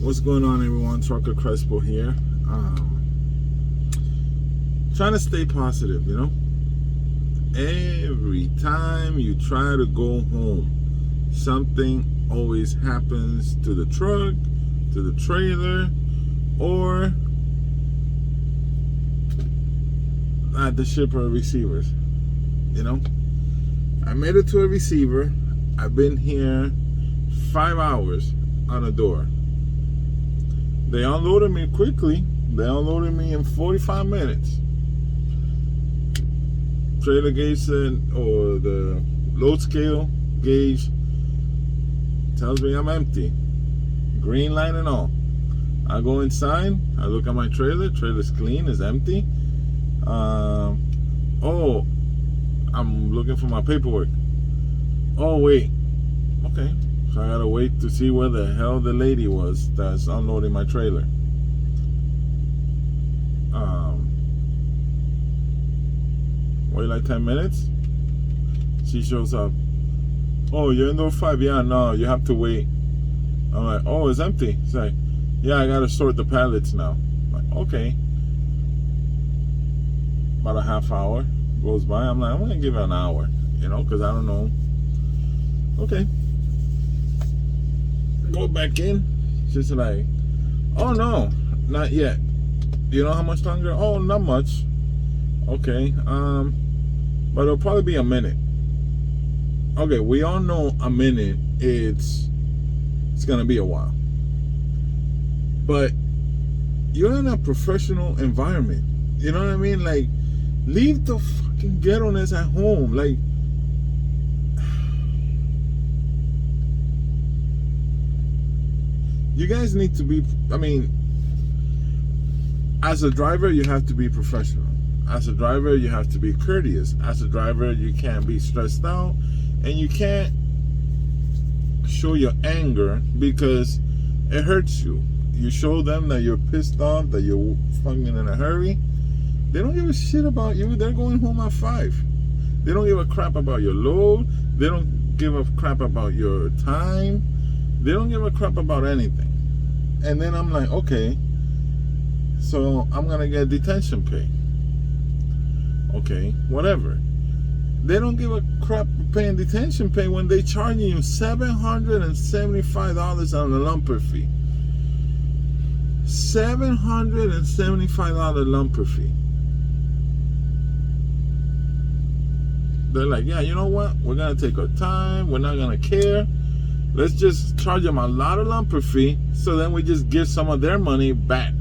What's going on, everyone? Trucker Crespo here. Trying to stay positive, you know? Every time you try to go home, something always happens to the truck, to the trailer, or at the shipper receivers. You know? I made it to a receiver. I've been here 5 hours on a door. They unloaded me quickly. They unloaded me in 45 minutes. Trailer gauge said, or the load scale gauge tells me I'm empty. Green line and all. I go inside. I look at my trailer. Trailer's clean. It's empty. Oh, I'm looking for my paperwork. Oh, wait. Okay. So I gotta wait to see where the hell the lady was that's unloading my trailer. Wait like 10 minutes. She shows up. Oh, you're in door 5? Yeah, no, you have to wait. I'm like, oh, it's empty. She's like, yeah, I gotta sort the pallets now. I'm like, okay. About a half hour goes by. I'm like, I'm gonna give her an hour, you know, because I don't know. Okay. Go back in. She's like, oh no, not yet. You know how much longer? Oh, not much. Okay. But it'll probably be a minute. Okay, we all know a minute it's gonna be a while. But you're in a professional environment. You know what I mean? Like, leave the fucking ghetto-ness at home. Like, you guys need to be, I mean, as a driver, you have to be professional. As a driver, you have to be courteous. As a driver, you can't be stressed out, and you can't show your anger because it hurts you. You show them that you're pissed off, that you're fucking in a hurry. They don't give a shit about you. They're going home at 5. They don't give a crap about your load. They don't give a crap about your time. They don't give a crap about anything. And then I'm like, okay, so I'm gonna get detention pay. Okay, whatever. They don't give a crap paying detention pay when they charging you $775 on a lumper fee. $775 lumper fee. They're like, yeah, you know what? We're gonna take our time. We're not gonna care. Let's just charge them a lot of lumper fee, so then we just give some of their money back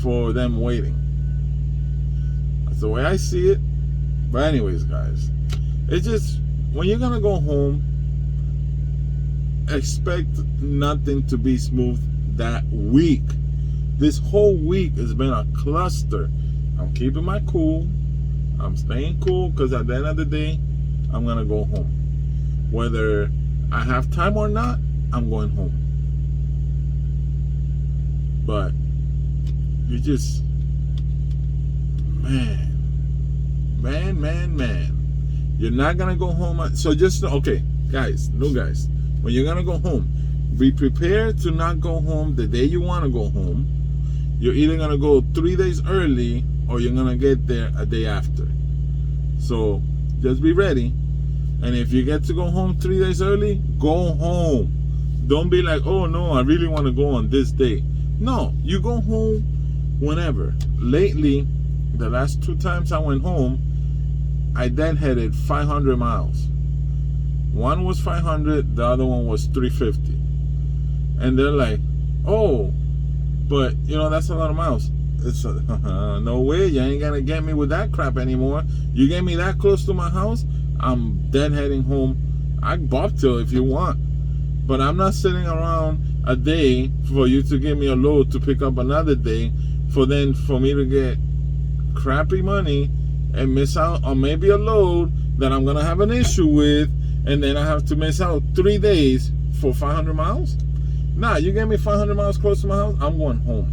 for them waiting. That's the way I see it. But anyways, guys, it's just, when you're gonna go home, expect nothing to be smooth that week. This whole week has been a cluster. I'm keeping my cool. I'm staying cool because at the end of the day, I'm gonna go home. Whether I have time or not, I'm going home. But you just, man. You're not gonna go home. So just, okay, guys, new guys, when you're gonna go home, be prepared to not go home the day you wanna go home. You're either gonna go 3 days early or you're gonna get there a day after. So just be ready. And if you get to go home 3 days early, go home. Don't be like, oh no, I really want to go on this day. No, you go home whenever. Lately, the last 2 times I went home, I deadheaded 500 miles. One was 500, the other one was 350. And they're like, oh, but you know, that's a lot of miles. It's no way, you ain't gonna get me with that crap anymore. You get me that close to my house, I'm deadheading home. I bobtail if you want, but I'm not sitting around a day for you to give me a load to pick up another day, for me to get crappy money and miss out on maybe a load that I'm gonna have an issue with, and then I have to miss out 3 days for 500 miles. Nah, you get me 500 miles close to my house, I'm going home.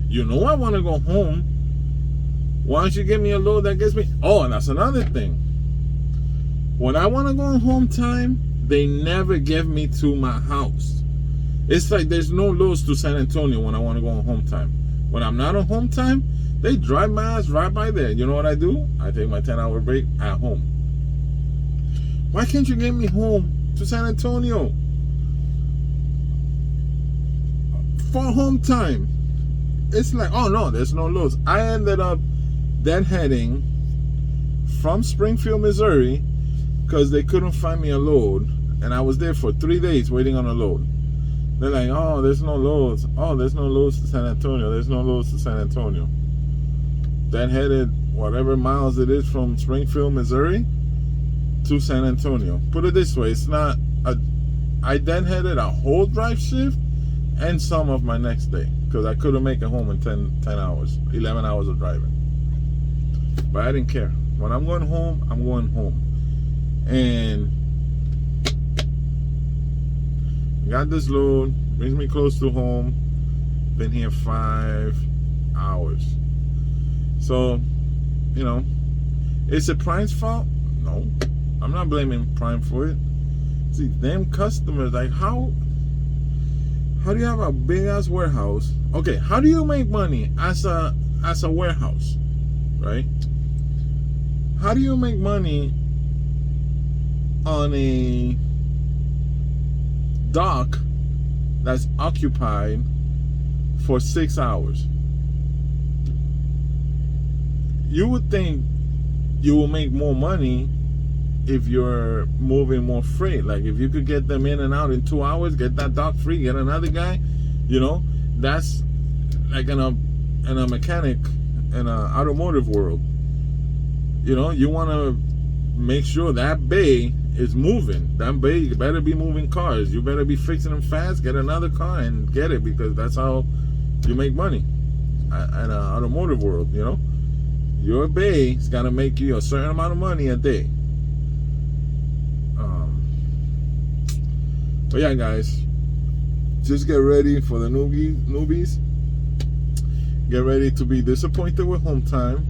You know I want to go home. Why don't you give me a load that gets me? Oh, and that's another thing. When I want to go on home time, they never give me to my house. It's like there's no loads to San Antonio when I want to go on home time. When I'm not on home time, they drive my ass right by there. You know what I do? I take my 10-hour break at home. Why can't you get me home to San Antonio for home time? It's like, oh no, there's no loads. I ended up then heading from Springfield, Missouri, because they couldn't find me a load, and I was there for 3 days waiting on a load. They're like, oh, there's no loads. Oh, there's no loads to San Antonio. There's no loads to San Antonio. Then headed whatever miles it is from Springfield, Missouri to San Antonio. Put it this way, it's not I then headed a whole drive shift and some of my next day, because I couldn't make it home in 10 hours, 11 hours of driving. But I didn't care. When I'm going home, I'm going home. And got this load, brings me close to home. Been here 5 hours. So, you know, is it Prime's fault? No. I'm not blaming Prime for it. See, them customers, like, how do you have a big ass warehouse? Okay, how do you make money as a warehouse, right? How do you make money on a dock that's occupied for 6 hours? You would think you will make more money if you're moving more freight. Like, if you could get them in and out in 2 hours, get that dock free, get another guy, you know, that's like in a mechanic, in a automotive world. You know, you want to make sure that bay is moving. That bay, you better be moving cars. You better be fixing them fast, get another car and get it, because that's how you make money in an automotive world, you know. Your bay is going to make you a certain amount of money a day. But yeah, guys, just get ready for the newbies. Get ready to be disappointed with home time.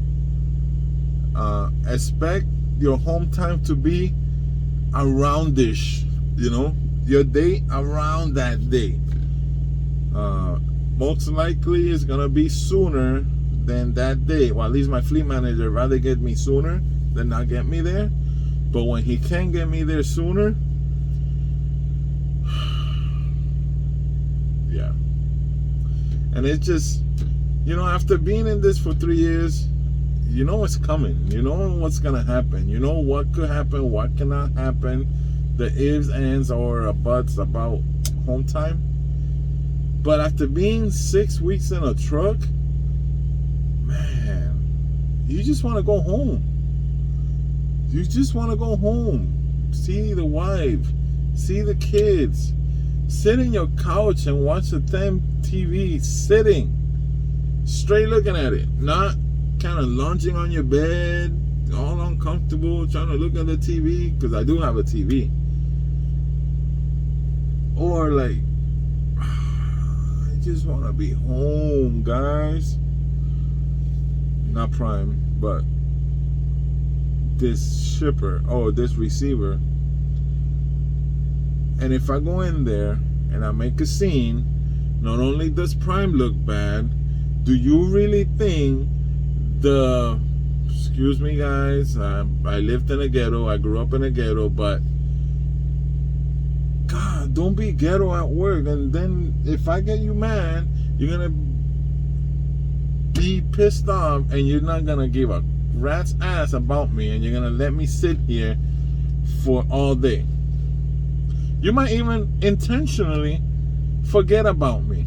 Expect your home time to be aroundish, you know, your day around that day. Most likely it's gonna be sooner than that day. Well, at least my fleet manager rather get me sooner than not get me there. But when he can get me there sooner, yeah. And it's just, you know, after being in this for 3 years, you know what's coming. You know what's gonna happen. You know what could happen, what cannot happen. The ifs, ands, or buts about home time. But after being 6 weeks in a truck, man, you just want to go home. You just want to go home. See the wife, see the kids, sit in your couch and watch the damn TV, sitting, straight looking at it, not kind of lounging on your bed, all uncomfortable, trying to look at the TV, because I do have a TV. Or like, I just want to be home, guys. Not Prime, but this shipper, this receiver. And if I go in there and I make a scene, not only does Prime look bad, do you really think excuse me guys, I lived in a ghetto, I grew up in a ghetto, but God, don't be ghetto at work. And then if I get you mad, you're gonna be pissed off and you're not gonna give a rat's ass about me, and you're gonna let me sit here for all day. You might even intentionally forget about me,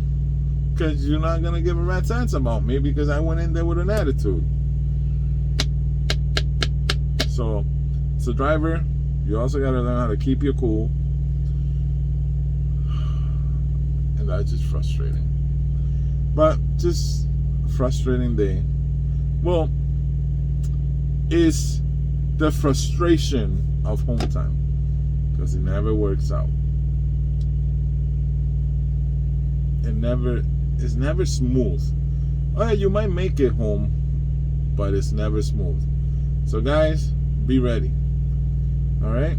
because you're not gonna give a rat's ass about me because I went in there with an attitude. So, as a driver, you also gotta learn how to keep your cool, and that's just frustrating. But just a frustrating day. Well, is the frustration of home time, because it never works out. It's never smooth. Oh yeah, you might make it home, but it's never smooth. So guys, be ready. All right.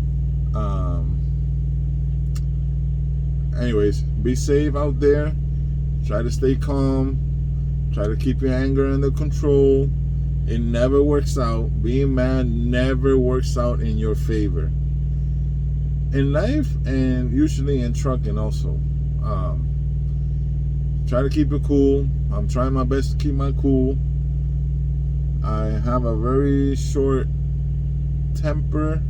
anyways, be safe out there. Try to stay calm. Try to keep your anger under control. It never works out. Being mad never works out in your favor. In life, and usually in trucking also. Try to keep it cool. I'm trying my best to keep my cool. I have a very short temper,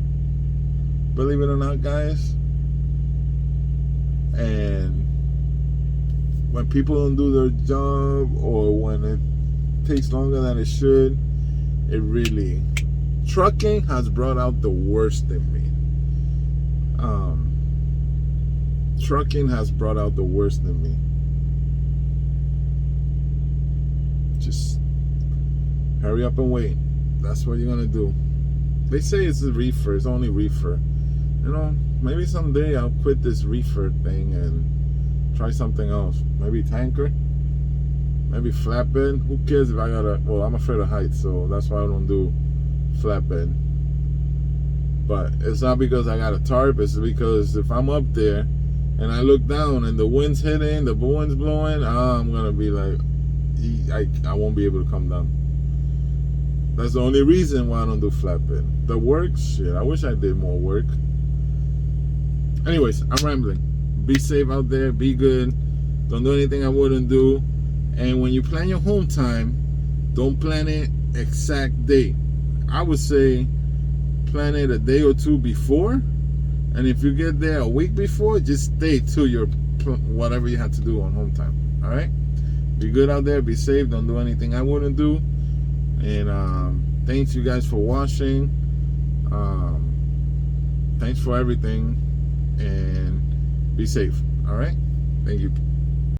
believe it or not, guys. And when people don't do their job, or when it takes longer than it should, it really, trucking has brought out the worst in me. Trucking has brought out the worst in me. Just hurry up and wait. That's what you're gonna do. They say it's a reefer. It's only reefer. You know, maybe someday I'll quit this reefer thing and try something else. Maybe tanker. Maybe flatbed. Who cares if I gotta... Well, I'm afraid of heights, so that's why I don't do flatbed. But it's not because I got a tarp. It's because if I'm up there and I look down and the wind's hitting, the wind's blowing, I'm gonna be like, I won't be able to come down. That's the only reason why I don't do flatbed. The work, shit, I wish I did more work. Anyways, I'm rambling. Be safe out there. Be good. Don't do anything I wouldn't do. And when you plan your home time, don't plan it exact date. I would say plan it a day or two before. And if you get there a week before, just stay to your whatever you had to do on home time. All right? Be good out there. Be safe. Don't do anything I wouldn't do. And thanks you guys for watching. Thanks for everything. And be safe. All right? Thank you.